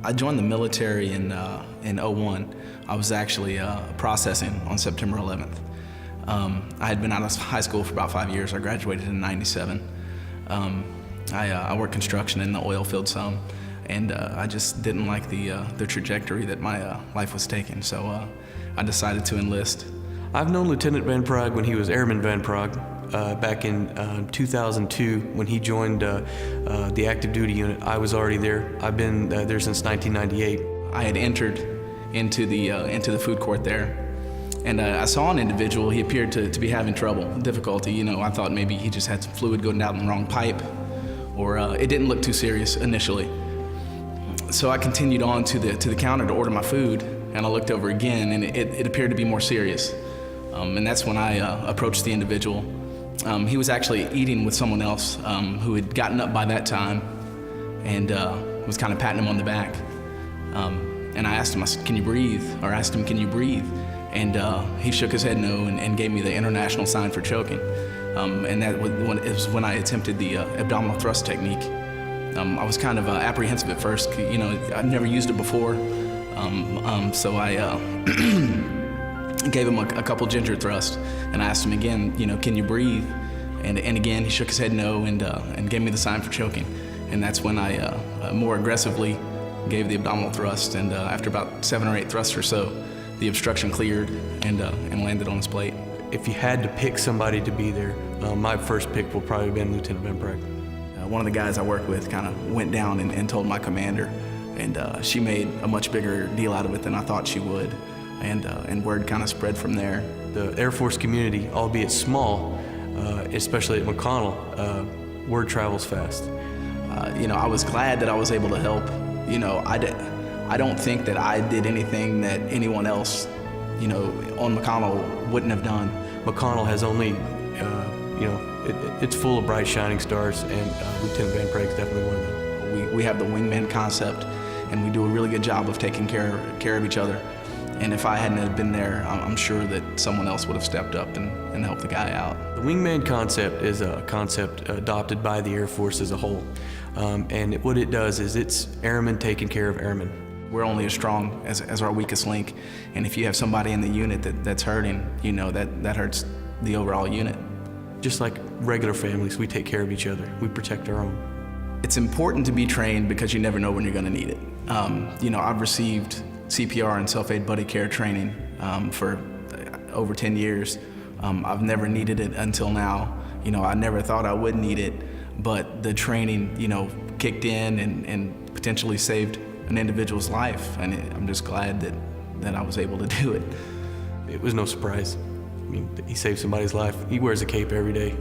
I joined the military in '01. I was actually processing on September 11th. I had been out of high school for about 5 years. I graduated in '97. I worked construction in the oil field some, and I just didn't like the trajectory that my life was taking, so I decided to enlist. I've known Lieutenant Van Praag when he was Airman Van Praag back in 2002 when he joined the active duty unit. I was already there. I've been there since 1998. I had entered into the food court there, and I saw an individual. He appeared to be having difficulty. You know, I thought maybe he just had some fluid going down the wrong pipe, or it didn't look too serious initially. So I continued on to the counter to order my food, and I looked over again, and it appeared to be more serious. And that's when I approached the individual. He was actually eating with someone else who had gotten up by that time, and was kind of patting him on the back. And I asked him, I said, "Can you breathe?" Or asked him, "Can you breathe?" And he shook his head no and gave me the international sign for choking. And that was when I attempted the abdominal thrust technique. I was kind of apprehensive at first. You know, I'd never used it before. So I gave him a couple ginger thrusts, and I asked him again, you know, "Can you breathe?" And again, he shook his head no and gave me the sign for choking. And that's when I more aggressively gave the abdominal thrust. And after about 7 or 8 thrusts or so, the obstruction cleared and landed on his plate. If you had to pick somebody to be there, my first pick will probably have been Lieutenant Van Praag. One of the guys I work with kind of went down and told my commander, and she made a much bigger deal out of it than I thought she would, and word kind of spread from there. The Air Force community, albeit small, especially at McConnell, word travels fast. You know, I was glad that I was able to help. You know, I don't think that I did anything that anyone else, you know, on McConnell wouldn't have done. McConnell has only, you know, it's full of bright shining stars, and Lieutenant Van Praag is definitely one of them. We have the wingman concept, and we do a really good job of taking care of each other. And if I hadn't have been there, I'm sure that someone else would have stepped up and helped the guy out. The wingman concept is a concept adopted by the Air Force as a whole. And what it does is it's airmen taking care of airmen. We're only as strong as our weakest link. And if you have somebody in the unit that's hurting, you know, that hurts the overall unit. Just like regular families, we take care of each other. We protect our own. It's important to be trained because you never know when you're going to need it. You know, I've received CPR and self-aid buddy care training for over 10 years. I've never needed it until now. You know, I never thought I would need it, but the training, you know, kicked in and potentially saved an individual's life, and I'm just glad that I was able to do it. It was no surprise. I mean, he saved somebody's life. He wears a cape every day.